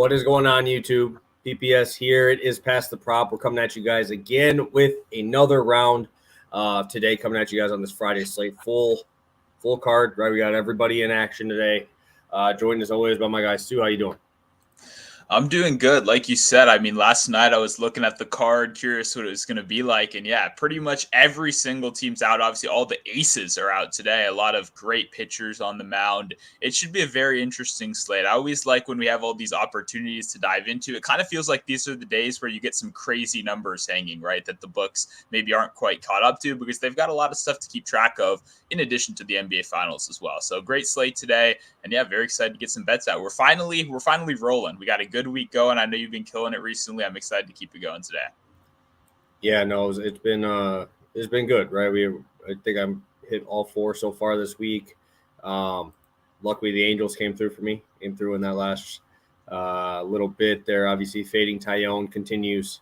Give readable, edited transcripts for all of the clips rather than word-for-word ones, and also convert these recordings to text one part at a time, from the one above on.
What is going on, YouTube? PPS here. It is Past the Prop. We're coming at you guys again with another round today. Coming at you guys on this Friday slate, full card. Right, we got everybody in action today. Joined as always by my guy Stu. How you doing? I'm doing good. Like you said, I mean, last night I was looking at the card, curious what it was going to be like. And yeah, pretty much every single team's out. Obviously, all the aces are out today. A lot of great pitchers on the mound. It should be a very interesting slate. I always like when we have all these opportunities to dive into. It kind of feels like these are the days where you get some crazy numbers hanging, right? That the books maybe aren't quite caught up to because they've got a lot of stuff to keep track of in addition to the NBA Finals as well. So great slate today. And yeah, very excited to get some bets out. We're finally rolling. We got a good week going. I know you've been killing it recently. I'm excited to keep it going today. Yeah, no, it's been good, right? I think I'm hit all four so far this week. Luckily, the Angels came through for me. Came through in that last little bit there. Obviously, fading Tyone continues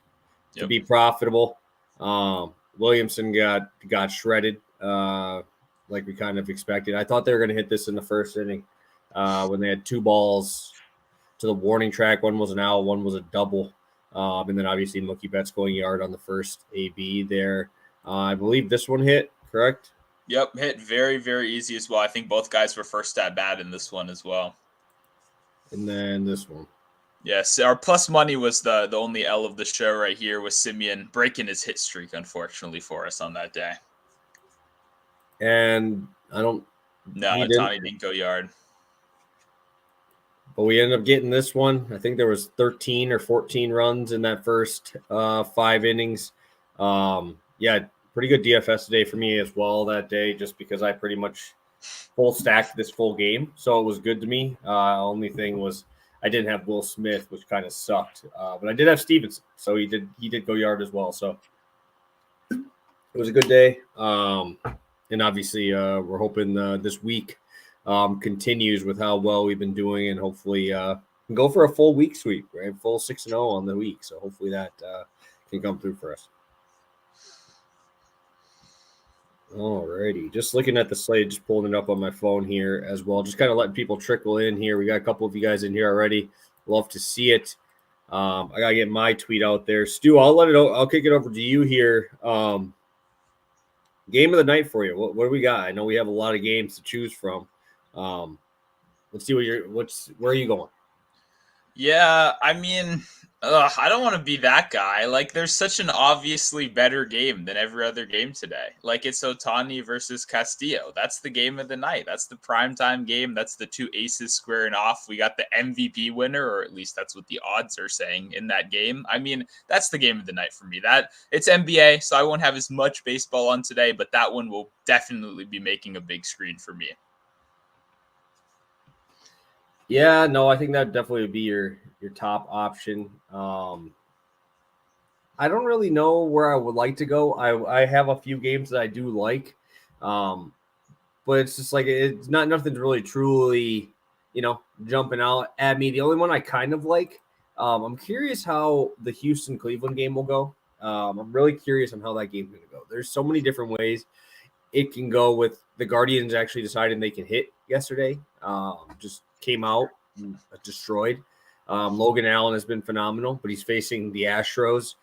to be profitable. Williamson got shredded, like we kind of expected. I thought they were going to hit this in the first inning when they had two balls to the warning track. One was an out, one was a double. And then obviously Mookie Betts going yard on the first AB there. I believe this one hit, correct? Yep, hit very, very easy as well. I think both guys were first at bat in this one as well. And then this one. Yes, our plus money was the only L of the show right here with Simeon breaking his hit streak, unfortunately, for us on that day. And Tommy didn't go yard. But we ended up getting this one. I think there was 13 or 14 runs in that first 5 innings. Yeah, pretty good DFS today for me as well that day, just because I pretty much full stacked this full game. So it was good to me. Only thing was I didn't have Will Smith, which kind of sucked. But I did have Stevenson, so he did go yard as well. So it was a good day. And obviously we're hoping this week continues with how well we've been doing, and hopefully can go for a full week sweep, right? Full 6-0 on the week. So hopefully that can come through for us. Alrighty, just looking at the slate, just pulling it up on my phone here as well. Just kind of letting people trickle in here. We got a couple of you guys in here already. Love to see it. I gotta get my tweet out there. Stu, I'll kick it over to you here. Game of the night for you. What do we got? I know we have a lot of games to choose from. Let's see where are you going? Yeah, I mean, I don't want to be that guy. Like, there's such an obviously better game than every other game today. Like, it's Ohtani versus Castillo. That's the game of the night. That's the primetime game. That's the two aces squaring off. We got the MVP winner, or at least that's what the odds are saying in that game. I mean, that's the game of the night for me. It's NBA, so I won't have as much baseball on today, but that one will definitely be making a big screen for me. Yeah, no, I think that definitely would be your top option. I don't really know where I would like to go. I have a few games that I do like, but it's just like it's not nothing's really truly, jumping out at me. The only one I kind of like, I'm curious how the Houston-Cleveland game will go. I'm really curious on how that game's going to go. There's so many different ways it can go with the Guardians actually deciding they can hit yesterday. Just came out and destroyed. Logan Allen has been phenomenal, but he's facing the Astros.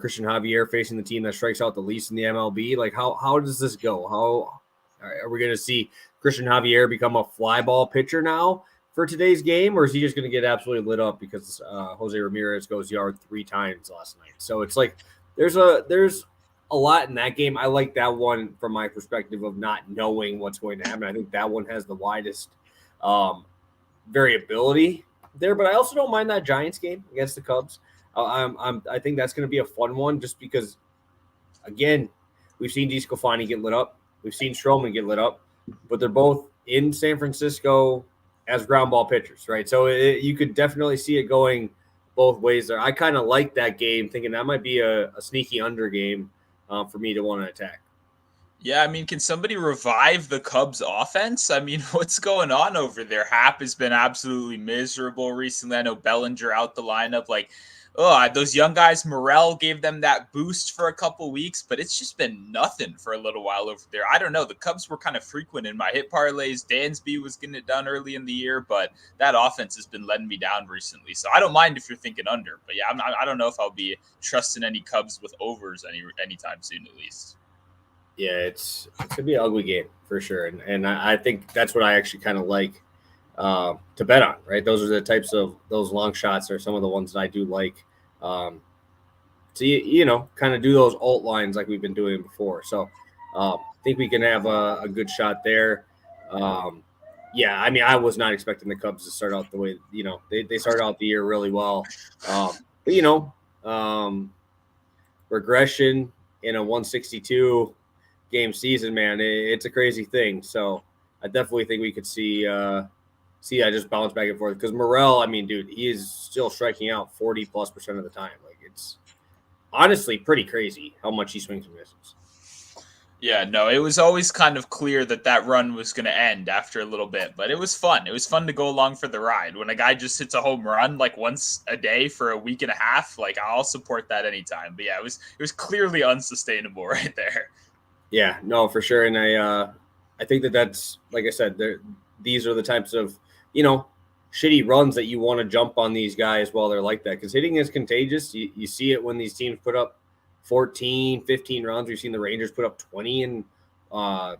Christian Javier facing the team that strikes out the least in the MLB. Like, how does this go? How are we going to see Christian Javier become a fly ball pitcher now for today's game, or is he just going to get absolutely lit up because Jose Ramirez goes yard 3 times last night? So it's like there's a lot in that game. I like that one from my perspective of not knowing what's going to happen. I think that one has the widest variability there, but I also don't mind that Giants game against the Cubs. I think that's going to be a fun one just because, again, we've seen DeSclafani get lit up. We've seen Stroman get lit up, but they're both in San Francisco as ground ball pitchers, right? So you could definitely see it going both ways there. I kind of like that game, thinking that might be a sneaky under game for me to want to attack. Yeah, I mean, can somebody revive the Cubs offense? I mean, what's going on over there? Happ has been absolutely miserable recently. I know Bellinger out the lineup. Like, oh, those young guys, Morel gave them that boost for a couple weeks, but it's just been nothing for a little while over there. I don't know. The Cubs were kind of frequent in my hit parlays. Dansby was getting it done early in the year, but that offense has been letting me down recently. So I don't mind if you're thinking under, but yeah, I don't know if I'll be trusting any Cubs with overs anytime soon, at least. Yeah, it's gonna be an ugly game for sure, and I think that's what I actually kind of like to bet on. Right, those are the types of those long shots are some of the ones that I do like. To kind of do those alt lines like we've been doing before. So I think we can have a good shot there. Yeah, I mean, I was not expecting the Cubs to start out the way they started out the year really well, but regression in a 162 game season, man, it's a crazy thing. So I definitely think we could see that just bounce back and forth because Morel, I mean, dude, he is still striking out 40+% of the time. Like it's honestly pretty crazy how much he swings and misses. Yeah, no, it was always kind of clear that run was going to end after a little bit, but it was fun. It was fun to go along for the ride. When a guy just hits a home run like once a day for a week and a half, like I'll support that anytime. But yeah, it was clearly unsustainable right there. Yeah, no, for sure. And I think that's, like I said, these are the types of, shitty runs that you want to jump on these guys while they're like that. Because hitting is contagious. You see it when these teams put up 14, 15 runs. We've seen the Rangers put up 20 and or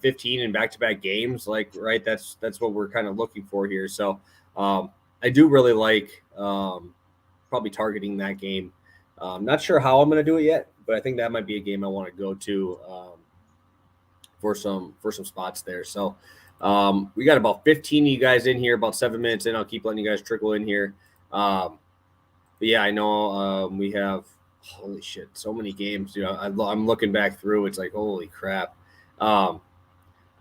15 in back-to-back games. Like, right, that's what we're kind of looking for here. So I do really like probably targeting that game. Not sure how I'm going to do it yet, but I think that might be a game I want to go to for some spots there. So we got about 15 of you guys in here, about 7 minutes in. I'll keep letting you guys trickle in here. But yeah, I know we have holy shit, so many games. I'm looking back through. It's like holy crap. I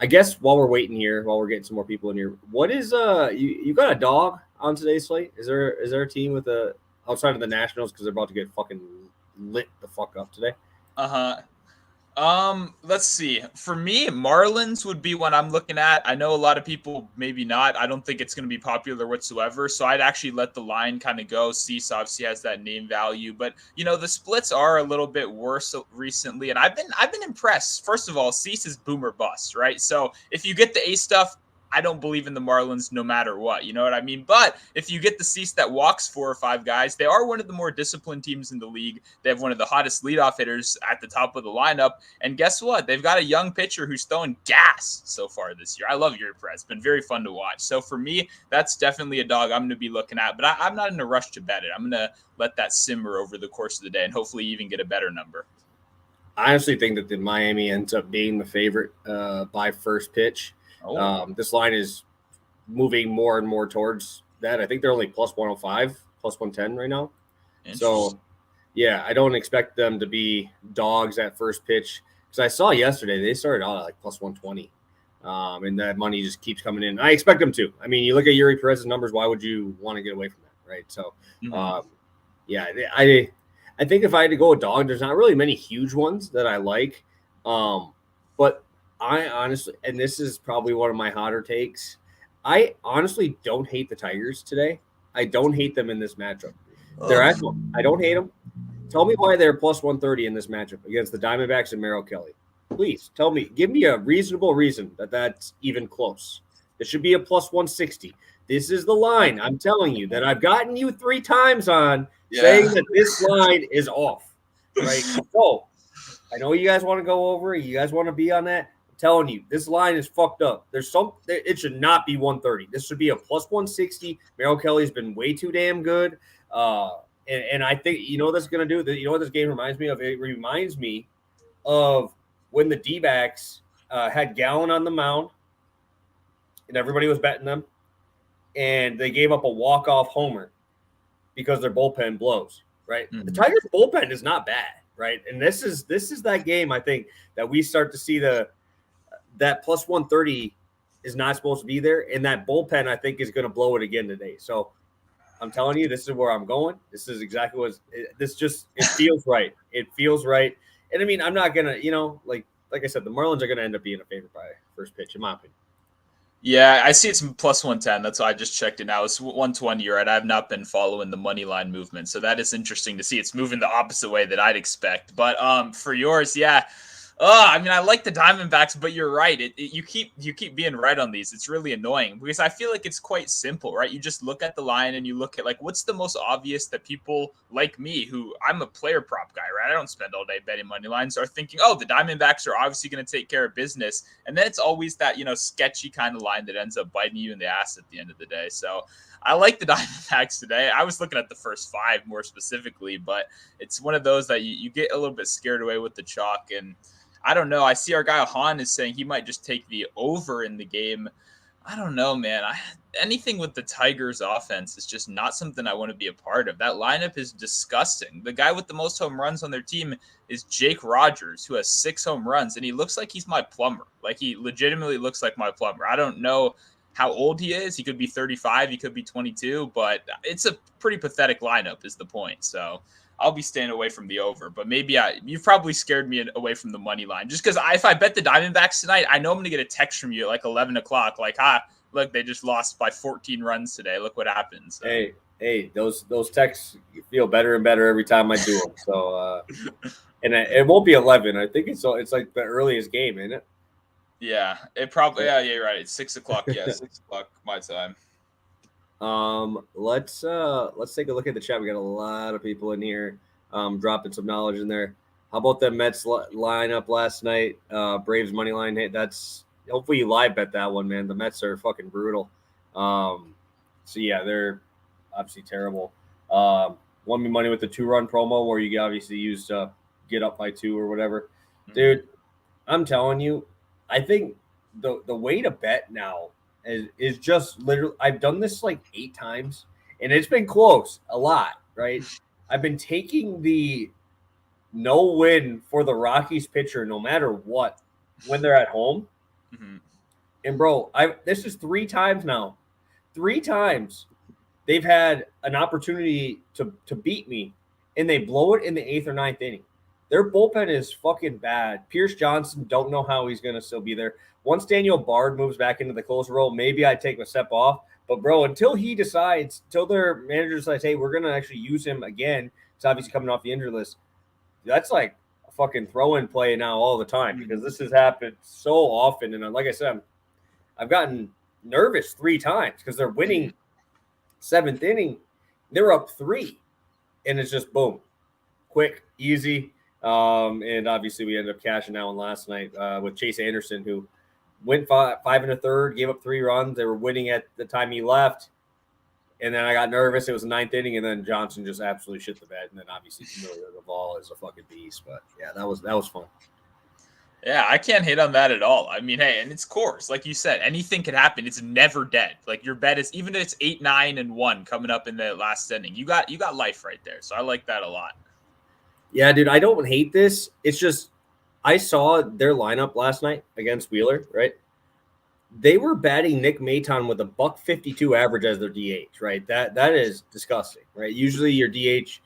guess while we're waiting here, while we're getting some more people in here, what is you got a dog on today's slate? Is there a team with a outside of the Nationals because they're about to get fucking lit the fuck up today? Let's see. For me, Marlins would be one I'm looking at. I know a lot of people maybe not. I don't think it's going to be popular whatsoever. So I'd actually let the line kind of go. Cease obviously has that name value, but the splits are a little bit worse recently, and I've been impressed. First of all, Cease is boomer bust, right? So if you get the A stuff, I don't believe in the Marlins no matter what. You know what I mean? But if you get the Cease that walks 4 or 5 guys, they are one of the more disciplined teams in the league. They have one of the hottest leadoff hitters at the top of the lineup. And guess what? They've got a young pitcher who's throwing gas so far this year. I love Yuri Perez. It's been very fun to watch. So for me, that's definitely a dog I'm going to be looking at. But I'm not in a rush to bet it. I'm going to let that simmer over the course of the day and hopefully even get a better number. I honestly think that the Miami ends up being the favorite by first pitch. This line is moving more and more towards that. I think they're only plus 105, plus 110 right now. So, yeah, I don't expect them to be dogs at first pitch because I saw yesterday they started out at like plus 120, and that money just keeps coming in. I expect them to. I mean, you look at Yuri Perez's numbers. Why would you want to get away from that, right? So, yeah, I think if I had to go a dog, there's not really many huge ones that I like, but I honestly, and this is probably one of my hotter takes, I honestly don't hate the Tigers today. I don't hate them in this matchup. I don't hate them. Tell me why they're plus 130 in this matchup against the Diamondbacks and Merrill Kelly. Please tell me, give me a reasonable reason that that's even close. It should be a plus 160. This is the line. I'm telling you that I've gotten you 3 times on saying that this line is off. Right? So I know you guys want to go over. You guys want to be on that. Telling you, this line is fucked up. It should not be 130. This should be a plus 160. Merrill Kelly's been way too damn good. And I think, what that's going to do? You know what this game reminds me of? It reminds me of when the D-backs had Gallen on the mound and everybody was betting them. And they gave up a walk-off homer because their bullpen blows, right? Mm-hmm. The Tigers' bullpen is not bad, right? And this is that game, I think, that we start to see that plus 130 is not supposed to be there. And that bullpen, I think, is going to blow it again today. So I'm telling you, this is where I'm going. This is exactly it feels right. It feels right. And I mean, I'm not going to, like I said, the Marlins are going to end up being a favorite by first pitch, in my opinion. Yeah, I see it's plus 110. That's why I just checked it now. It's 120. You're right. I have not been following the money line movement, so that is interesting to see. It's moving the opposite way that I'd expect. But for yours, yeah. I mean, I like the Diamondbacks, but you're right. You keep being right on these. It's really annoying because I feel like it's quite simple, right? You just look at the line and you look at like what's the most obvious that people like me, who I'm a player prop guy, right? I don't spend all day betting money lines, are thinking, oh, the Diamondbacks are obviously going to take care of business, and then it's always that sketchy kind of line that ends up biting you in the ass at the end of the day. So I like the Diamondbacks today. I was looking at the first 5 more specifically, but it's one of those that you get a little bit scared away with the chalk. And I don't know. I see our guy Han is saying he might just take the over in the game. I don't know, man. Anything with the Tigers offense is just not something I want to be a part of. That lineup is disgusting. The guy with the most home runs on their team is Jake Rogers, who has 6 home runs, and he looks like he's my plumber. Like, he legitimately looks like my plumber. I don't know how old he is. He could be 35. He could be 22, but it's a pretty pathetic lineup is the point. So I'll be staying away from the over, but maybe you've probably scared me away from the money line just because if I bet the Diamondbacks tonight, I know I'm going to get a text from you at like 11 o'clock. Like, look, they just lost by 14 runs today. Look what happens. So. Hey, those texts feel better and better every time I do them. So, and it won't be 11. I think it's like the earliest game, isn't it? Yeah, it probably. Yeah, you're right. It's 6 o'clock. Yeah, 6 o'clock my time. Let's take a look at the chat. We got a lot of people in here dropping some knowledge in there. How about that Mets lineup last night? Braves money line hit. That's hopefully you live bet that one, man. The Mets are fucking brutal. So yeah, they're obviously terrible. Won me money with the 2-run promo where you obviously used get up by 2 or whatever. Dude, I'm telling you, I think the way to bet now is just literally, I've done this like 8 times and it's been close a lot, right? I've been taking the no win for the Rockies pitcher no matter what when they're at home. Mm-hmm. And bro, this is 3 times now. 3 times they've had an opportunity to beat me and they blow it in the 8th or 9th inning. Their bullpen is fucking bad. Pierce Johnson, don't know how he's going to still be there. Once Daniel Bard moves back into the closer role, maybe I take a step off. But, bro, until their manager decides, hey, we're going to actually use him again, it's obviously coming off the injury list, that's like a fucking throw-in play now all the time because this has happened so often. And like I said, I've gotten nervous 3 times because they're winning 7th inning. They're up 3. And it's just, boom, quick, easy. And obviously we ended up cashing out last night with Chase Anderson, who went 5 1/3, gave up 3 runs. They were winning at the time he left. And then I got nervous. It was the 9th inning, and then Johnson just absolutely shit the bed. And then obviously Camilo Doval is a fucking beast. But yeah, that was fun. Yeah, I can't hate on that at all. I mean, hey, and it's Coors, like you said, anything could happen. It's never dead. Like your bet is, even if it's 8, 9, and 1 coming up in the last inning, you got life right there. So I like that a lot. Yeah, dude, I don't hate this. It's just I saw their lineup last night against Wheeler, right? They were batting Nick Maton with a $152 average as their DH, right? That is disgusting, right? Usually your DH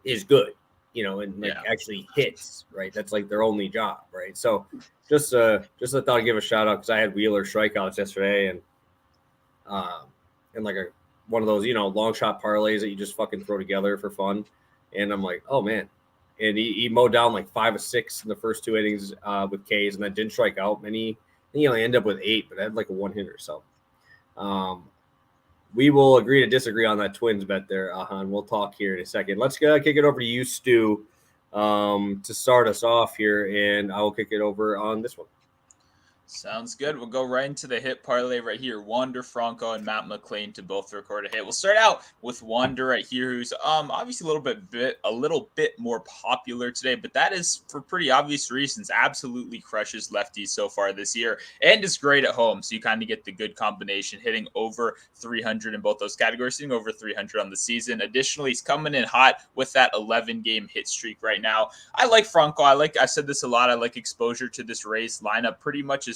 is good, and actually hits, right? That's like their only job, right? So just I thought I'd give a shout out because I had Wheeler strikeouts yesterday and like one of those long shot parlays that you just fucking throw together for fun, and I'm like, oh man. And he mowed down like 5 of 6 in the first 2 innings with Ks, and then didn't strike out many. He only ended up with 8, but had like a 1-hitter. So we will agree to disagree on that Twins bet there, Ahan. We'll talk here in a second. Let's kick it over to you, Stu, to start us off here, and I will kick it over on this one. Sounds good. We'll go right into the hit parlay right here. Wander Franco and Matt McLean to both record a hit. We'll start out with Wander right here, who's obviously a little bit more popular today, but that is for pretty obvious reasons. Absolutely crushes lefties so far this year and is great at home. So you kind of get the good combination, hitting over 300 in both those categories, hitting over 300 on the season. Additionally, he's coming in hot with that 11-game hit streak right now. I like Franco. I said this a lot. I like exposure to this Rays lineup pretty much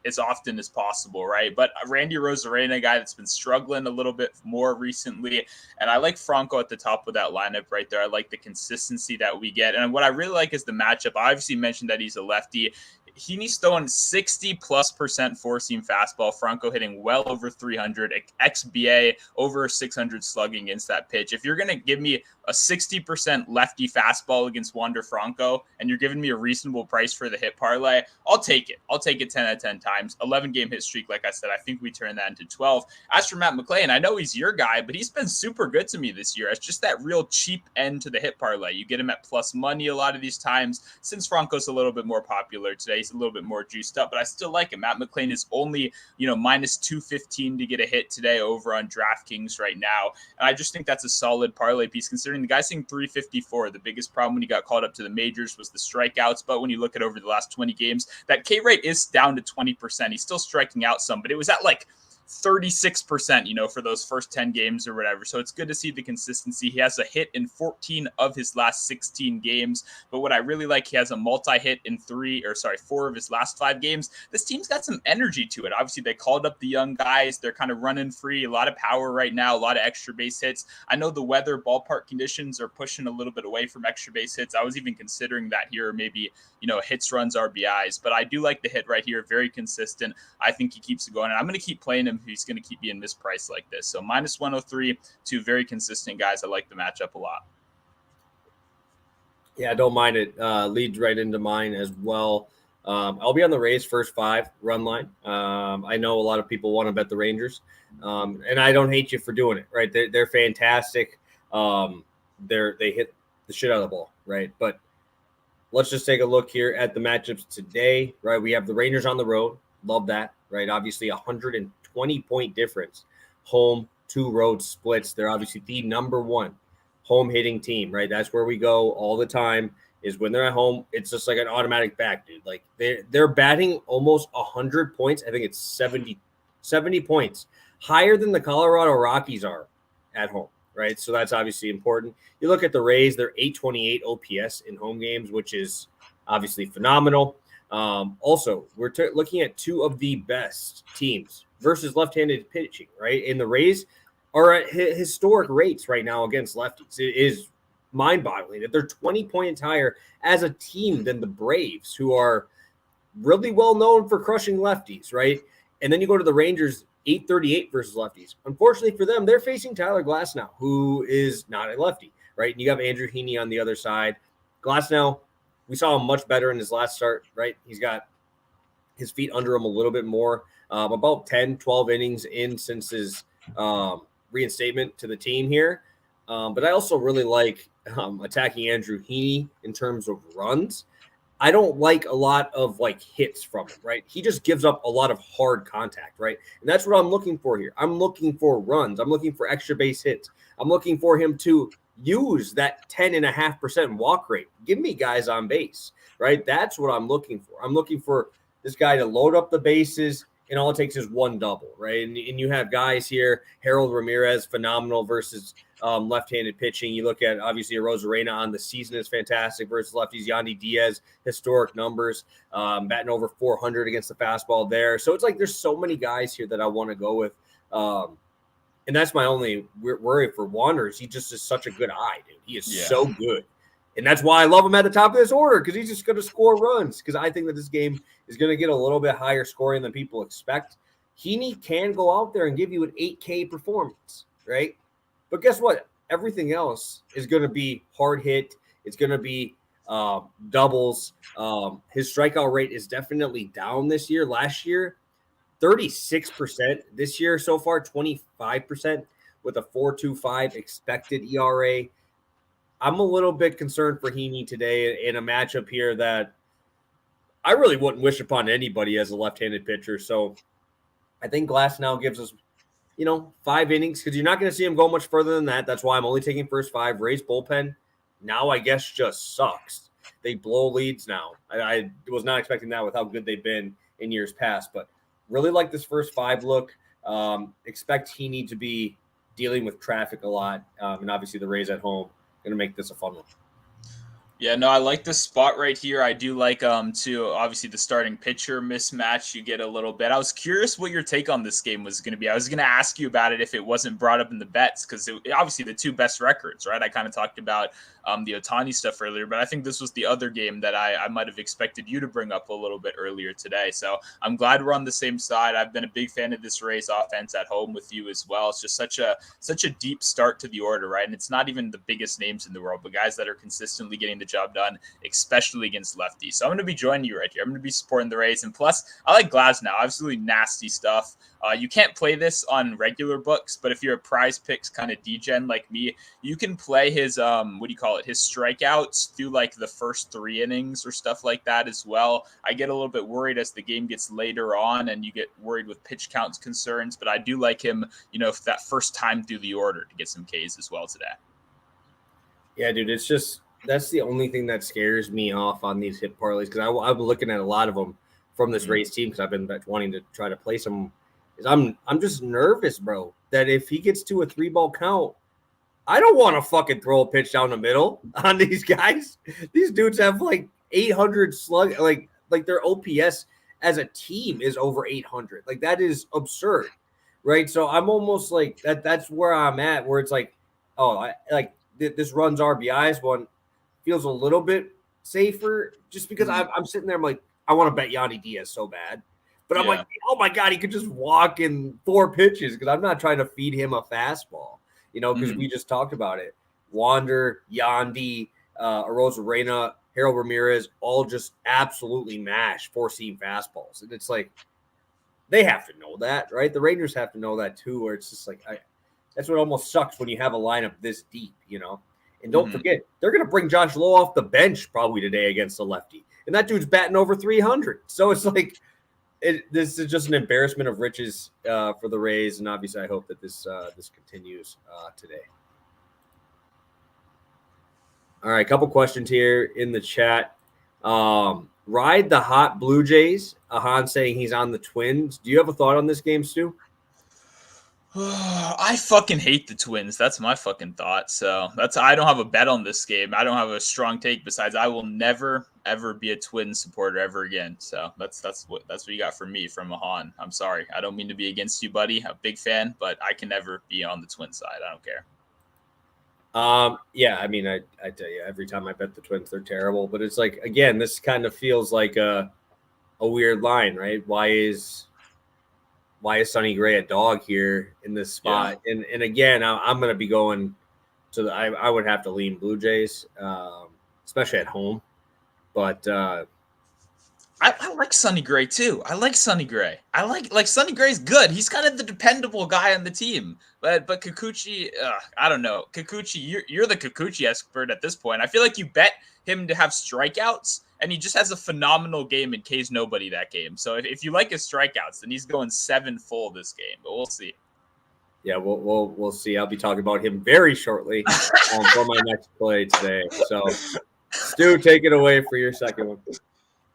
as often as possible, right? But Randy Rosarena, a guy that's been struggling a little bit more recently, and I like Franco at the top of that lineup right there. I like the consistency that we get, and what I really like is the matchup. I obviously mentioned that he's a lefty. Heaney's throwing 60+% four-seam fastball. Franco hitting well over 300. XBA over 600 slugging against that pitch. If you're going to give me a 60% lefty fastball against Wander Franco and you're giving me a reasonable price for the hit parlay, I'll take it. I'll take it 10 out of 10 times. 11-game hit streak, like I said, I think we turn that into 12. As for Matt McClain, I know he's your guy, but he's been super good to me this year. It's just that real cheap end to the hit parlay. You get him at plus money a lot of these times. Since Franco's a little bit more popular today, he's a little bit more juiced up, but I still like him. Matt McClain is only, minus 215 to get a hit today over on DraftKings right now. And I just think that's a solid parlay piece considering the guy's hitting 354. The biggest problem when he got called up to the majors was the strikeouts. But when you look at over the last 20 games, that K rate is down to 20%. He's still striking out some, but it was at like 36%, for those first 10 games or whatever. So it's good to see the consistency. He has a hit in 14 of his last 16 games. But what I really like, he has a multi-hit in 4 of his last 5 games. This team's got some energy to it. Obviously, they called up the young guys. They're kind of running free. A lot of power right now, a lot of extra base hits. I know the weather, ballpark conditions are pushing a little bit away from extra base hits. I was even considering that here, maybe, hits, runs, RBIs. But I do like the hit right here. Very consistent. I think he keeps it going. And I'm going to keep playing him. He's going to keep being mispriced like this. So minus 103, 2 very consistent guys. I like the matchup a lot. Yeah, I don't mind it. Leads right into mine as well. I'll be on the Rays first 5 run line. I know a lot of people want to bet the Rangers, and I don't hate you for doing it. Right? They're fantastic. They hit the shit out of the ball. Right? But let's just take a look here at the matchups today. Right? We have the Rangers on the road. Love that. Right? Obviously, 120-point difference. Home, 2 road splits. They're obviously the number 1 home hitting team, right? That's where we go all the time is when they're at home. It's just like an automatic back, dude. Like they're batting almost 100 points. I think it's 70 points higher than the Colorado Rockies are at home, right? So that's obviously important. You look at the Rays, they're 828 OPS in home games, which is obviously phenomenal. Also, we're looking at 2 of the best teams versus left-handed pitching, right? And the Rays are at historic rates right now against lefties. It is mind-boggling that they're 20 points higher as a team than the Braves, who are really well known for crushing lefties, right? And then you go to the Rangers, 838 versus lefties. Unfortunately for them, they're facing Tyler Glasnow, who is not a lefty, right? And you have Andrew Heaney on the other side. Glasnow, we saw him much better in his last start, right? He's got his feet under him a little bit more, about 10, 12 innings in since his reinstatement to the team here. But I also really like attacking Andrew Heaney in terms of runs. I don't like a lot of hits from him, right? He just gives up a lot of hard contact, right? And that's what I'm looking for here. I'm looking for runs. I'm looking for extra base hits. I'm looking for him to use that 10.5% walk rate. Give me guys on base, right? That's what I'm looking for. I'm looking for this guy to load up the bases, and all it takes is 1 double, right? And you have guys here, Harold Ramirez, phenomenal versus left-handed pitching. You look at, obviously, Rosarena on the season is fantastic versus lefties. Yandy Diaz, historic numbers, batting over 400 against the fastball there. So it's like there's so many guys here that I want to go with. And that's my only worry for Wanderers. He just is such a good eye, dude. He is so good. And that's why I love him at the top of this order, because he's just going to score runs, because I think that this game is going to get a little bit higher scoring than people expect. Heaney can go out there and give you an 8K performance, right? But guess what? Everything else is going to be hard hit. It's going to be doubles. His strikeout rate is definitely down this year. Last year, 36%. This year so far, 25% with a 4.25 expected ERA. I'm a little bit concerned for Heaney today in a matchup here that I really wouldn't wish upon anybody as a left-handed pitcher. So I think Glasnow gives us, 5 innings, because you're not going to see him go much further than that. That's why I'm only taking first 5. Rays bullpen now, I guess, just sucks. They blow leads now. I was not expecting that with how good they've been in years past, but really like this first 5 look. Expect Heaney to be dealing with traffic a lot, and obviously the Rays at home. Going to make this a fun one. Yeah, no, I like this spot right here. I do like too, obviously the starting pitcher mismatch you get a little bit. I was curious what your take on this game was going to be. I was going to ask you about it if it wasn't brought up in the bets, because obviously the two best records, right? I kind of talked about the Ohtani stuff earlier, but I think this was the other game that I might have expected you to bring up a little bit earlier today. So I'm glad we're on the same side. I've been a big fan of this Rays offense at home with you as well. It's just such a deep start to the order, right? And it's not even the biggest names in the world, but guys that are consistently getting the job done, especially against lefties. So I'm going to be joining you right here. I'm going to be supporting the Rays. And plus, I like Glasnow. Absolutely nasty stuff. You can't play this on regular books, but if you're a prize picks kind of degen like me, you can play his, his strikeouts through like the first 3 innings or stuff like that as well. I get a little bit worried as the game gets later on and you get worried with pitch counts concerns, but I do like him, for that first time through the order to get some Ks as well today. Yeah, dude, it's just that's the only thing that scares me off on these hit parlays, because I've been looking at a lot of them from this Rays team, because I've been wanting to try to play some. I'm just nervous, bro, that if he gets to a 3-ball count, I don't want to fucking throw a pitch down the middle on these guys. These dudes have like 800 slug, like their OPS as a team is over 800. Like that is absurd, right? So I'm almost like that. That's where I'm at, where it's like, oh, this runs RBIs one feels a little bit safer, just because I'm sitting there. I'm like, I want to bet Yandy Diaz so bad. But I'm like, oh my God, he could just walk in 4 pitches, because I'm not trying to feed him a fastball, because we just talked about it. Wander, Yandy, Arozarena, Harold Ramirez, all just absolutely mash 4-seam fastballs. And it's like, they have to know that, right? The Rangers have to know that too, where it's just like, that's what almost sucks when you have a lineup this deep, And don't forget, they're going to bring Josh Lowe off the bench probably today against the lefty. And that dude's batting over 300. So it's like, this is just an embarrassment of riches for the Rays, and obviously I hope that this continues today. All right, a couple questions here in the chat. Ride the hot Blue Jays. Ahan saying he's on the Twins. Do you have a thought on this game, Stu? I fucking hate the Twins. That's my fucking thought. So I don't have a bet on this game. I don't have a strong take. Besides, I will never ever be a Twins supporter ever again. So that's what you got from me, from Mahan. I'm sorry. I don't mean to be against you, buddy. I'm a big fan, but I can never be on the Twins side. I don't care. Yeah, I mean, I tell you, every time I bet the Twins, they're terrible. But it's like, again, this kind of feels like a weird line, right? Why is Sonny Gray a dog here in this spot? Yeah. And again, I'm going to be going to I would have to lean Blue Jays, especially at home. But I like Sonny Gray too. I like Sonny Gray. I like Sonny Gray's good. He's kind of the dependable guy on the team. But Kikuchi, I don't know. Kikuchi, you're the Kikuchi expert at this point. I feel like you bet him to have strikeouts, and he just has a phenomenal game and K's nobody that game. So if you like his strikeouts, then he's going 7 full this game. But we'll see. Yeah, we'll see. I'll be talking about him very shortly for my next play today. So, Stu, take it away for your second one.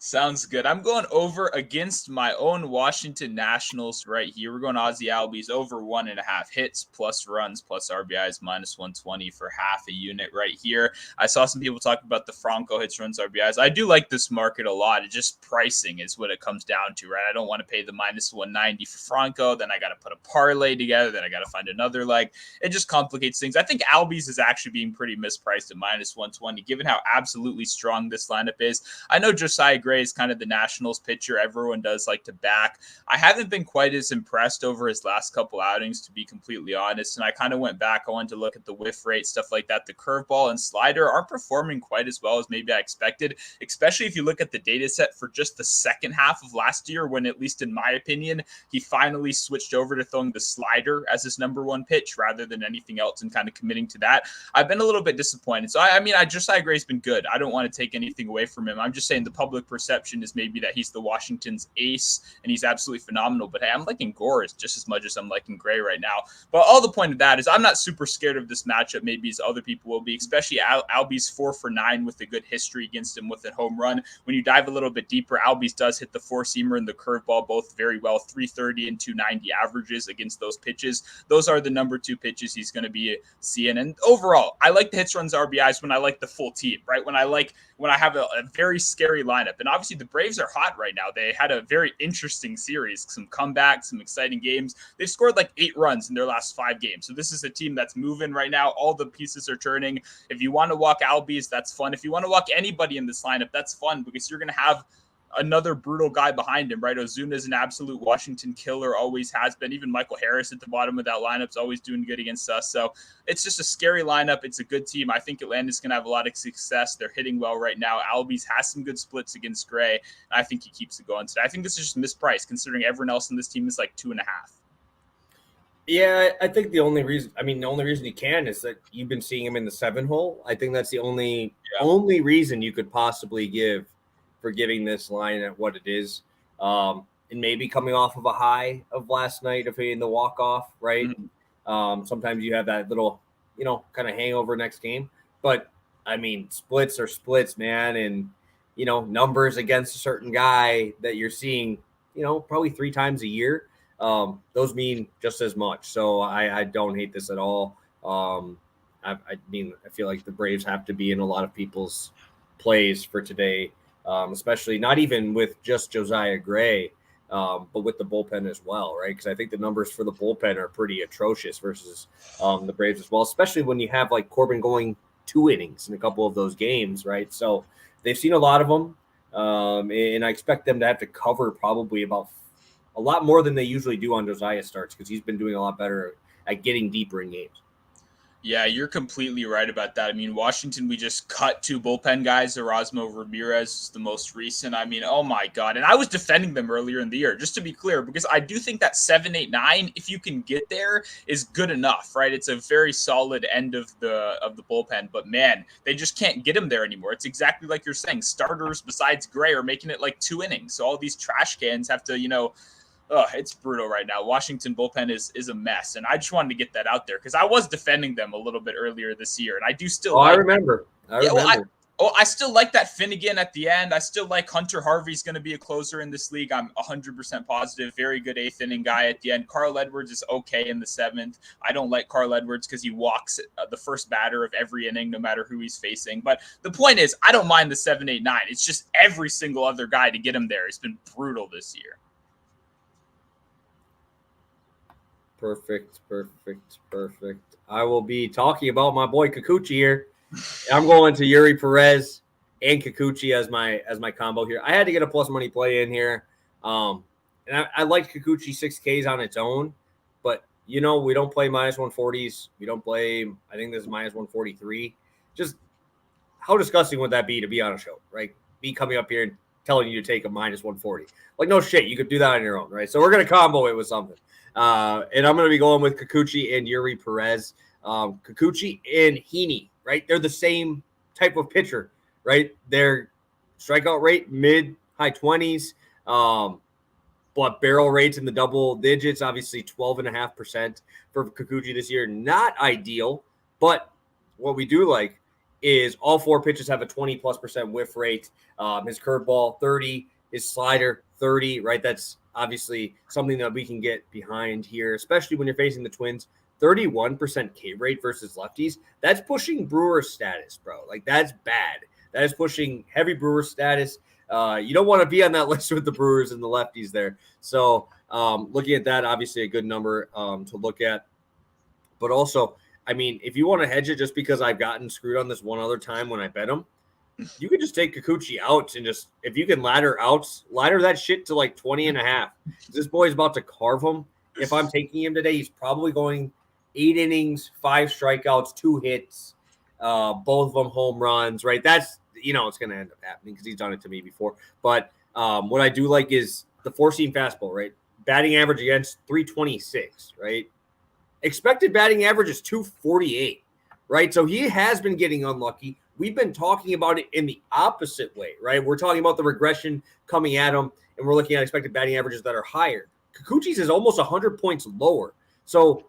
Sounds good. I'm going over against my own Washington Nationals right here. We're going Ozzie Albies over 1.5 hits, plus runs, plus RBIs, minus 120 for half a unit right here. I saw some people talk about the Franco hits, runs, RBIs. I do like this market a lot. It's just pricing is what it comes down to, right? I don't want to pay the minus 190 for Franco. Then I got to put a parlay together. Then I got to find another leg. It just complicates things. I think Albies is actually being pretty mispriced at minus 120, given how absolutely strong this lineup is. I know Josiah Gray is kind of the Nationals pitcher everyone does like to back. I haven't been quite as impressed over his last couple outings, to be completely honest. And I kind of went back. I wanted to look at the whiff rate, stuff like that. The curveball and slider are performing quite as well as maybe I expected, especially if you look at the data set for just the second half of last year, when, at least in my opinion, he finally switched over to throwing the slider as his number one pitch rather than anything else and kind of committing to that. I've been a little bit disappointed. So, I mean, Josiah Gray's been good. I don't want to take anything away from him. I'm just saying the public perception perception is maybe that he's the Washington's ace and he's absolutely phenomenal. But hey, I'm liking Gore just as much as I'm liking Gray right now. But all the point of that is I'm not super scared of this matchup, maybe as other people will be, especially Albies 4 for 9 with a good history against him with a home run. When you dive a little bit deeper, Albies does hit the four-seamer and the curveball both very well, 330 and 290 averages against those pitches. Those are the number 2 pitches he's going to be seeing. And overall, I like the hits, runs, RBIs when I like the full team, right? When I have a very scary lineup. And obviously the Braves are hot right now. They had a very interesting series, some comebacks, some exciting games. They've scored like 8 runs in their last 5 games. So this is a team that's moving right now. All the pieces are turning. If you want to walk Albies, that's fun. If you want to walk anybody in this lineup, that's fun because you're going to have another brutal guy behind him, right? Ozuna is an absolute Washington killer, always has been. Even Michael Harris at the bottom of that lineup is always doing good against us. So it's just a scary lineup. It's a good team. I think Atlanta's going to have a lot of success. They're hitting well right now. Albies has some good splits against Gray. And I think he keeps it going today. I think this is just mispriced considering everyone else in this team is like 2.5. Yeah, I think the only reason he can is that you've been seeing him in the 7 hole. I think that's the only reason you could possibly give for giving this line at what it is. And maybe coming off of a high of last night of hitting the walk-off, right? Mm-hmm. Sometimes you have that little, kind of hangover next game. But, I mean, splits are splits, man. And, numbers against a certain guy that you're seeing, probably 3 times a year, those mean just as much. So I don't hate this at all. I feel like the Braves have to be in a lot of people's plays for today. Especially not even with just Josiah Gray, but with the bullpen as well, right? Because I think the numbers for the bullpen are pretty atrocious versus the Braves as well, especially when you have like Corbin going 2 innings in a couple of those games, right? So they've seen a lot of them, and I expect them to have to cover probably about a lot more than they usually do on Josiah starts because he's been doing a lot better at getting deeper in games. Yeah, you're completely right about that. I mean, Washington, we just cut 2 bullpen guys. Erasmo Ramirez is the most recent. I mean, oh my God. And I was defending them earlier in the year, just to be clear, because I do think that 7, 8, 9, if you can get there, is good enough, right? It's a very solid end of the bullpen. But man, they just can't get him there anymore. It's exactly like you're saying. Starters besides Gray are making it like 2 innings. So all these trash cans have to, it's brutal right now. Washington bullpen is a mess, and I just wanted to get that out there because I was defending them a little bit earlier this year, and I do still. I remember. I still like that Finnegan at the end. I still like Hunter Harvey's going to be a closer in this league. I'm 100% positive. Very good 8th inning guy at the end. Carl Edwards is okay in the 7th. I don't like Carl Edwards because he walks the first batter of every inning, no matter who he's facing. But the point is, I don't mind the 7, 8, 9. It's just every single other guy to get him there has been brutal this year. Perfect. I will be talking about my boy Kikuchi here. I'm going to Yuri Perez and Kikuchi as my combo here. I had to get a plus money play in here. And I liked Kikuchi 6Ks on its own, but we don't play minus 140s. We don't play, I think this is minus 143. Just how disgusting would that be to be on a show, right? Be coming up here and telling you to take a minus 140. Like, no shit, you could do that on your own, right? So we're going to combo it with something. And I'm going to be going with Kikuchi and Yuri Perez. Kikuchi and Heaney, right? They're the same type of pitcher, right? Their strikeout rate, mid-high 20s, but barrel rates in the double digits, obviously 12.5% for Kikuchi this year. Not ideal, but what we do like is all 4 pitches have a 20+% whiff rate. His curveball, 30, his slider, 30, right? That's obviously something that we can get behind here, especially when you're facing the Twins. 31% K rate versus lefties. That's pushing Brewer status, bro. Like, that's bad. That is pushing heavy Brewer status. You don't want to be on that list with the Brewers and the lefties there. So looking at that, obviously a good number to look at. But also, I mean, if you want to hedge it just because I've gotten screwed on this one other time when I bet him, you could just take Kikuchi out and just, if you can ladder that shit to like 20.5. This boy's about to carve him. If I'm taking him today, he's probably going 8 innings, 5 strikeouts, 2 hits, both of them home runs, right? That's, it's going to end up happening because he's done it to me before. But what I do like is the 4-seam fastball, right? Batting average against 326, right? Expected batting average is 248, right? So he has been getting unlucky. we've been talking about it in the opposite way, right? We're talking about the regression coming at him, and we're looking at expected batting averages that are higher. Kikuchi's is almost 100 points lower. So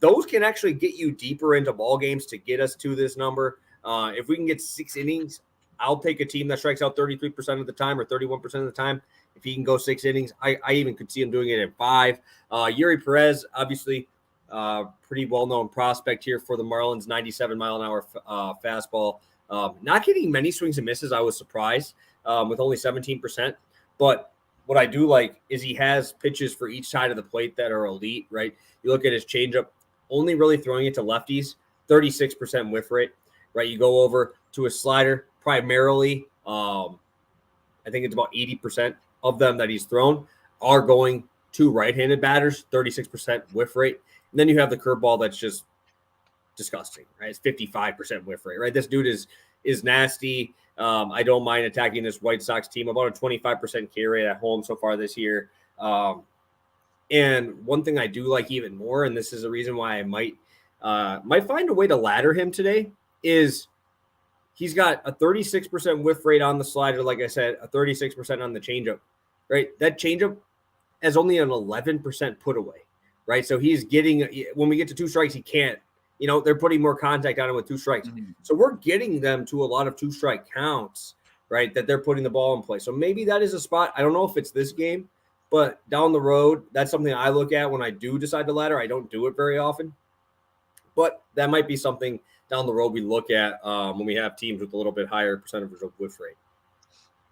those can actually get you deeper into ball games to get us to this number. If we can get 6 innings, I'll take a team that strikes out 33% of the time or 31% of the time. If he can go 6 innings, I even could see him doing it in 5. Yuri Perez, obviously, pretty well-known prospect here for the Marlins, 97-mile-an-hour fastball. Not getting many swings and misses. I was surprised with only 17%. But what I do like is he has pitches for each side of the plate that are elite, right? You look at his changeup, only really throwing it to lefties, 36% whiff rate, right? You go over to a slider, primarily, I think it's about 80% of them that he's thrown are going to right-handed batters, 36% whiff rate. And then you have the curveball that's just disgusting, right? It's 55% whiff rate, right? This dude is nasty. I don't mind attacking this White Sox team. About a 25% K rate at home so far this year. And one thing I do like even more, and this is the reason why I might find a way to ladder him today, is he's got a 36% whiff rate on the slider, like I said, a 36% on the changeup, right? That changeup has only an 11% put away, right? So he's getting, when we get to 2 strikes, he can't. They're putting more contact on him with 2 strikes. Mm-hmm. So we're getting them to a lot of 2-strike counts, right, that they're putting the ball in play. So maybe that is a spot. I don't know if it's this game, but down the road, that's something I look at when I do decide to ladder. I don't do it very often. But that might be something down the road we look at when we have teams with a little bit higher percentage of whiff rate.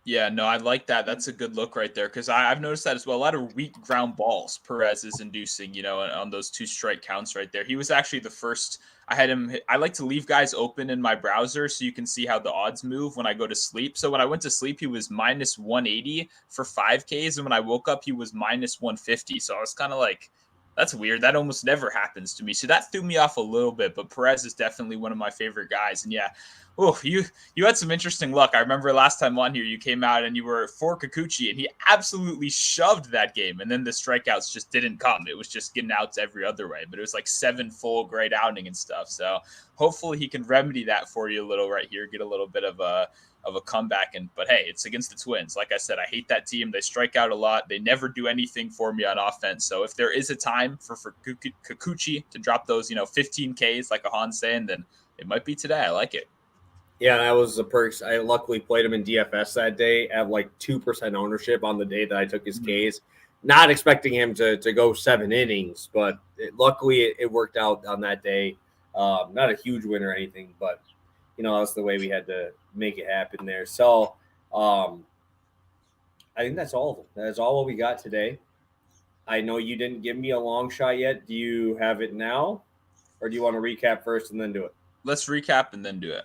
Yeah, no, I like that. That's a good look right there because I've noticed that as well. A lot of weak ground balls Perez is inducing, on those 2-strike counts right there. He was actually the first. I like to leave guys open in my browser so you can see how the odds move when I go to sleep. So when I went to sleep, he was minus 180 for 5Ks. And when I woke up, he was minus 150. So I was kind of like, that's weird. That almost never happens to me. So that threw me off a little bit, but Perez is definitely one of my favorite guys. And yeah, you had some interesting luck. I remember last time on here, you came out and you were for Kikuchi, and he absolutely shoved that game. And then the strikeouts just didn't come. It was just getting outs every other way. But it was like 7 full great outing and stuff. So hopefully he can remedy that for you a little right here, get a little bit of a comeback. But hey, it's against the Twins. Like I said, I hate that team. They strike out a lot. They never do anything for me on offense. So if there is a time for Kikuchi to drop those, 15 Ks like Ahan's saying, then it might be today. I like it. Yeah, that was the perks. I luckily played him in DFS that day at like 2% ownership on the day that I took his Ks. Not expecting him to go 7 innings, but luckily it worked out on that day. Not a huge win or anything, but that's the way we had to make it happen there. So I think that's all of them. That's all what we got today. I know you didn't give me a long shot yet. Do you have it now, or do you want to recap first and then do it? Let's recap and then do it.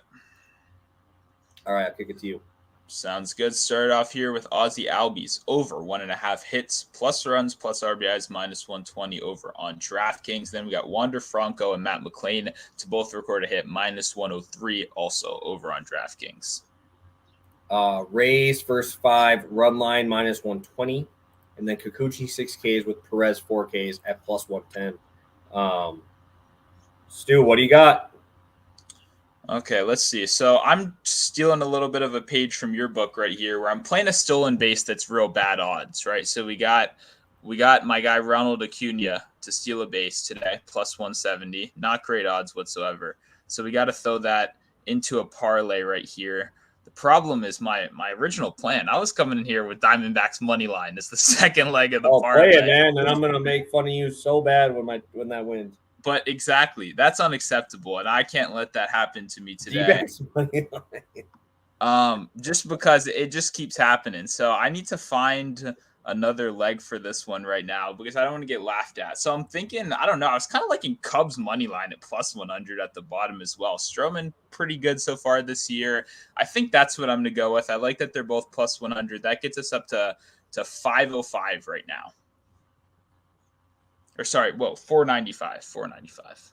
All right, I'll kick it to you. Sounds good. Start off here with Ozzie Albies over 1.5 hits, plus runs, plus RBIs, minus 120 over on DraftKings. Then we got Wander Franco and Matt McLean to both record a hit, minus 103 also over on DraftKings. Rays first 5 run line minus 120, and then Kikuchi 6 Ks with Perez 4 Ks at plus 110. Stu, what do you got? Okay, let's see. So I'm stealing a little bit of a page from your book right here where I'm playing a stolen base that's real bad odds, right? So we got my guy Ronald Acuna to steal a base today, plus 170. Not great odds whatsoever. So we got to throw that into a parlay right here. The problem is my original plan. I was coming in here with Diamondbacks money line as the second leg of the parlay. Play it, man, and I'm gonna make fun of you so bad when that wins. But exactly, that's unacceptable, and I can't let that happen to me today. Just because it just keeps happening. So I need to find another leg for this one right now because I don't want to get laughed at. So I'm thinking, I don't know. I was kind of liking Cubs money line at plus 100 at the bottom as well. Stroman pretty good so far this year. I think that's what I'm going to go with. I like that they're both plus 100. That gets us up to 505 right now. Or sorry, 495. 495.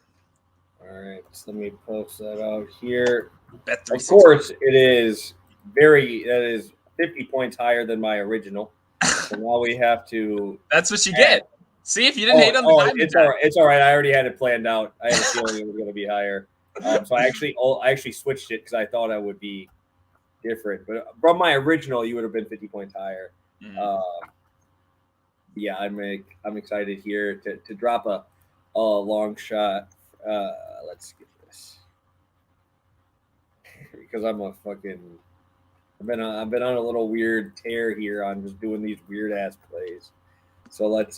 All right, so let me post that out here. Bet360. Of course, it is that is 50 points higher than my original. So now we have to. That's what you get. See, if you didn't hate on the Diamondbacks. It's all right. It's all right. I already had it planned out. I had a feeling it was going to be higher. So I actually switched it because I thought I would be different. But from my original, you would have been 50 points higher. Yeah, I'm excited here to drop a long shot. Let's get this because I've been on a little weird tear here on just doing these weird ass plays. So let's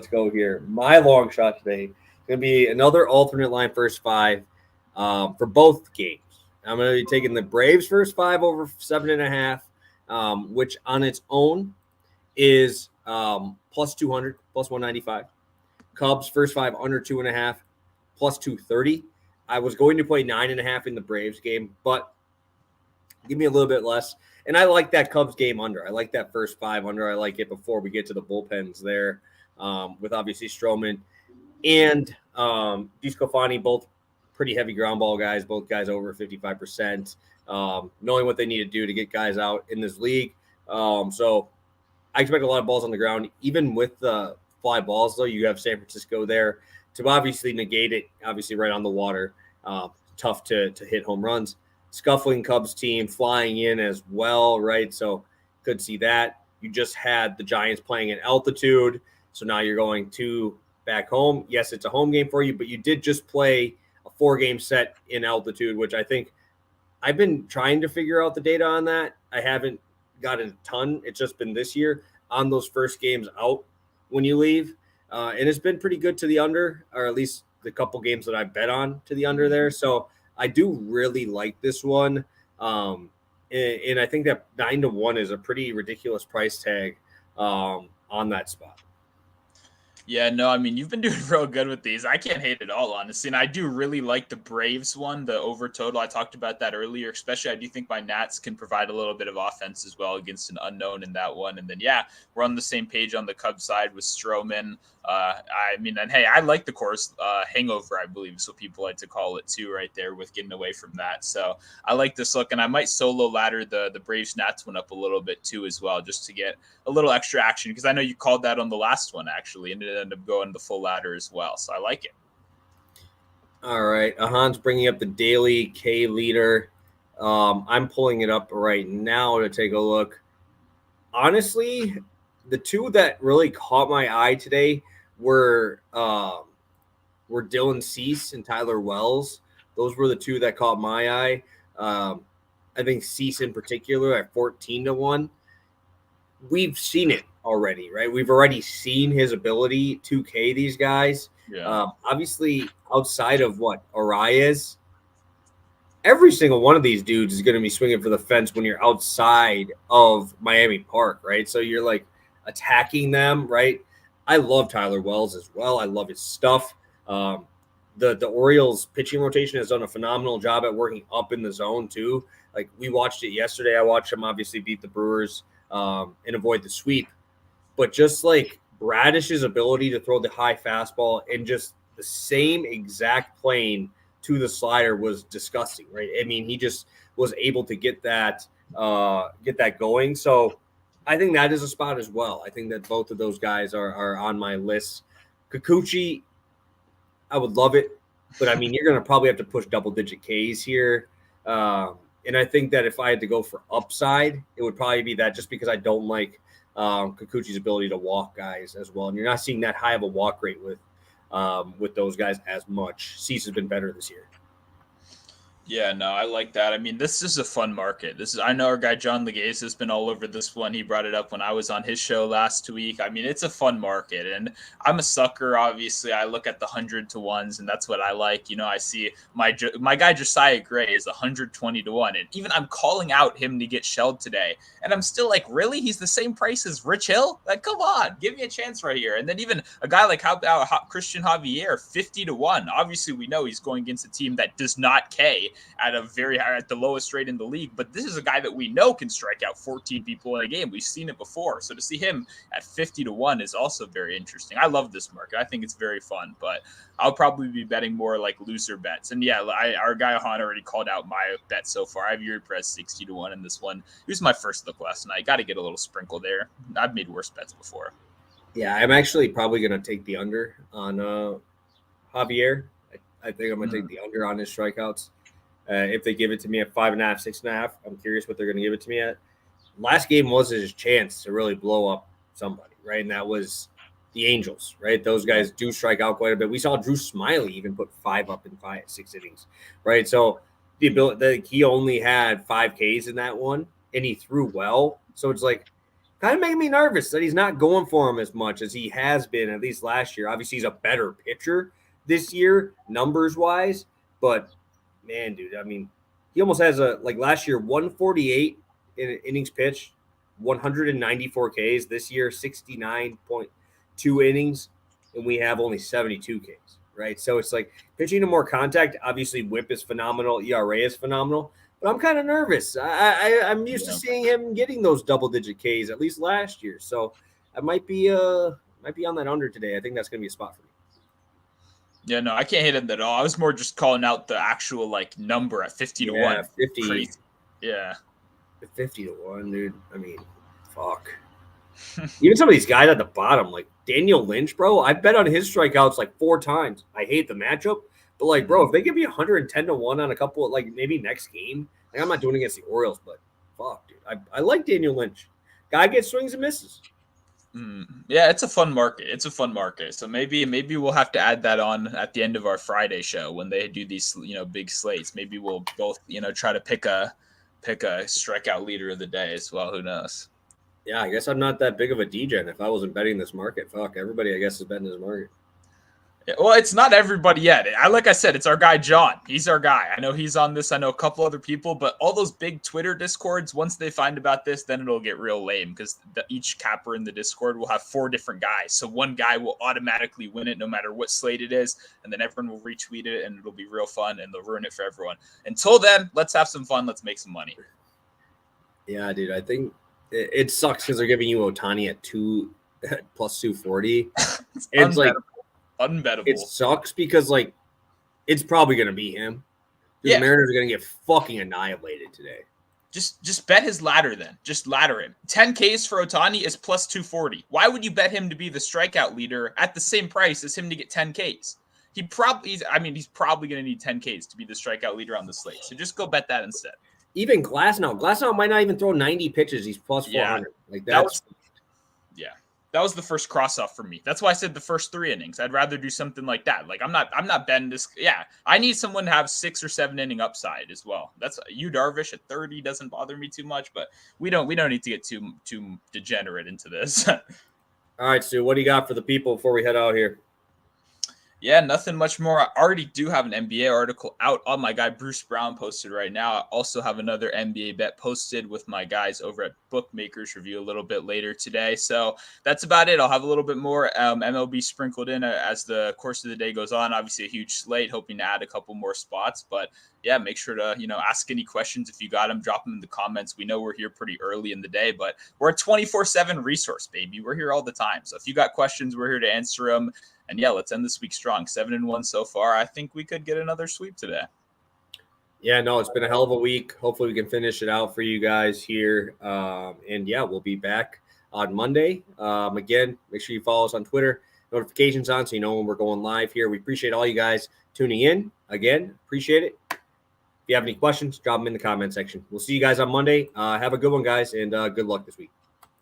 go here. My long shot today is gonna be another alternate line first five for both games. I'm gonna be taking the Braves first five over 7.5, which on its own is plus 200, plus 195. Cubs first five under 2.5, plus 230. I was going to play 9.5 in the Braves game, but give me a little bit less. And I like that Cubs game under. I like that first five under. I like it before we get to the bullpens there with obviously Stroman and DeSclafani, both pretty heavy ground ball guys, both guys over 55%, knowing what they need to do to get guys out in this league. So I expect a lot of balls on the ground. Even with the fly balls, though, you have San Francisco there to obviously negate it, obviously right on the water. Tough to hit home runs. Scuffling Cubs team flying in as well, right? So could see that. You just had the Giants playing at altitude. So now you're going to back home. Yes, it's a home game for you, but you did just play a 4-game set in altitude, which I think I've been trying to figure out the data on that. I haven't gotten a ton. It's just been this year on those first games out when you leave. And it's been pretty good to the under, or at least the couple games that I bet on to the under there. So I do really like this one. And I think that 9-1 is a pretty ridiculous price tag on that spot. Yeah, no, I mean, you've been doing real good with these. I can't hate it all, honestly. And I do really like the Braves one, the over total. I talked about that earlier, especially I do think my Nats can provide a little bit of offense as well against an unknown in that one. And then, yeah, we're on the same page on the Cubs side with Stroman. I mean, and hey, I like the course hangover, I believe is what people like to call it too, right there with getting away from that. So I like this look, and I might solo ladder the Braves Nats one up a little bit too as well, just to get a little extra action, because I know you called that on the last one actually, and it ended up going the full ladder as well. So I like it. All right, Ahan's bringing up the daily K leader. I'm pulling it up right now to take a look. Honestly, the two that really caught my eye today were Dylan Cease and Tyler Wells. Those were the two that caught my eye. I think Cease in particular at 14-1. We've seen it already, right? We've already seen his ability to K these guys. Yeah. Obviously, outside of what Arias, every single one of these dudes is going to be swinging for the fence when you're outside of Miami Park, right? So you're like attacking them, right? I love Tyler Wells as well. I love his stuff. The Orioles pitching rotation has done a phenomenal job at working up in the zone too. Like we watched it yesterday. I watched him obviously beat the Brewers and avoid the sweep. But just like Bradish's ability to throw the high fastball and just the same exact plane to the slider was disgusting, right? I mean, he just was able to get that going. So I think that is a spot as well. I think that both of those guys are on my list. Kikuchi, I would love it, but I mean, you're going to probably have to push double-digit Ks here. And I think that if I had to go for upside, it would probably be that, just because I don't like Kikuchi's ability to walk guys as well. And you're not seeing that high of a walk rate with those guys as much. Cease has been better this year. Yeah, no, I like that. I mean, this is a fun market. I know our guy John Legaze has been all over this one. He brought it up when I was on his show last week. I mean, it's a fun market, and I'm a sucker. Obviously, I look at the 100-1s, and that's what I like. You know, I see my guy Josiah Gray is 120-1, and even I'm calling out him to get shelled today, and I'm still like, really? He's the same price as Rich Hill? Like, come on, give me a chance right here. And then even a guy like Christian Javier, 50-1. Obviously, we know he's going against a team that does not K at the lowest rate in the league, but this is a guy that we know can strike out 14 people in a game. We've seen it before, so to see him at 50-1 is also very interesting. I love this market. I think it's very fun, but I'll probably be betting more like looser bets. And yeah, our guy Han already called out my bet so far. I have Yuri Perez 60-1 in this one. It was my first look last night. Got to get a little sprinkle there. I've made worse bets before. Yeah, I'm actually probably going to take the under on Javier. I think I'm going to take the under on his strikeouts. If they give it to me at 5.5, 6.5, I'm curious what they're going to give it to me at. Last game was his chance to really blow up somebody, right? And that was the Angels, right? Those guys do strike out quite a bit. We saw Drew Smiley even put 5 up in 6 innings, right? So the ability that he only had 5 Ks in that one, and he threw well. So it's like kind of making me nervous that he's not going for him as much as he has been, at least last year. Obviously, he's a better pitcher this year, numbers-wise. But, man, dude, I mean, he almost has last year, 148 in innings pitched, 194 Ks. This year, 69.2 innings, and we have only 72 Ks, right? So it's like pitching to more contact. Obviously, whip is phenomenal. ERA is phenomenal. But I'm kind of nervous. I'm used to seeing him getting those double-digit Ks, at least last year. So I might be on that under today. I think that's going to be a spot for me. Yeah, no, I can't hit him at all. I was more just calling out the actual number at 50 to 1. 50. Crazy. Yeah. 50 to 1, dude. I mean, fuck. Even some of these guys at the bottom, like Daniel Lynch, bro, I bet on his strikeouts 4 times. I hate the matchup. But, bro, if they give me 110 to 1 on a couple of, maybe next game, I'm not doing it against the Orioles, but fuck, dude. I like Daniel Lynch. Guy gets swings and misses. Yeah, it's a fun market. So maybe we'll have to add that on at the end of our Friday show when they do these, big slates. Maybe we'll both, try to pick a strikeout leader of the day as well. Who knows? Yeah, I guess I'm not that big of a degen. If I wasn't betting this market, fuck, everybody, I guess, is betting this market. Yeah, well, it's not everybody yet. Like I said, it's our guy, John. He's our guy. I know he's on this. I know a couple other people, but all those big Twitter discords, once they find about this, then it'll get real lame because each capper in the Discord will have 4 different guys. So one guy will automatically win it no matter what slate it is, and then everyone will retweet it, and it'll be real fun, and they'll ruin it for everyone. Until then, let's have some fun. Let's make some money. Yeah, dude, I think it sucks because they're giving you Ohtani at plus 240. It's unbettable. It sucks because it's probably gonna be him. The Mariners are gonna get fucking annihilated today. Just bet his ladder then. Just ladder him. 10 Ks for Ohtani is plus 240. Why would you bet him to be the strikeout leader at the same price as him to get 10 Ks? He's probably gonna need 10 Ks to be the strikeout leader on the slate. So just go bet that instead. Even Glasnow might not even throw 90 pitches. He's plus 400. That was the first cross off for me. That's why I said the first 3 innings. I'd rather do something like that. I'm not betting this. Yeah, I need someone to have 6 or 7 inning upside as well. That's Yu Darvish at 30 doesn't bother me too much, but we don't need to get too degenerate into this. All right, Stu, what do you got for the people before we head out here? Yeah, nothing much more. I already do have an NBA article out on my guy Bruce Brown posted right now. I also have another NBA bet posted with my guys over at Bookmakers Review a little bit later today. So that's about it. I'll have a little bit more MLB sprinkled in as the course of the day goes on. Obviously a huge slate, hoping to add a couple more spots. But yeah, make sure to, ask any questions if you got them, drop them in the comments. We know we're here pretty early in the day, but we're a 24/7 resource, baby. We're here all the time. So if you got questions, we're here to answer them. And yeah, let's end this week strong. 7-1 so far. I think we could get another sweep today. Yeah, no, it's been a hell of a week. Hopefully we can finish it out for you guys here. And yeah, we'll be back on Monday. Again, make sure you follow us on Twitter. Notifications on so you know when we're going live here. We appreciate all you guys tuning in. Again, appreciate it. If you have any questions, drop them in the comment section. We'll see you guys on Monday. Have a good one, guys, and good luck this week.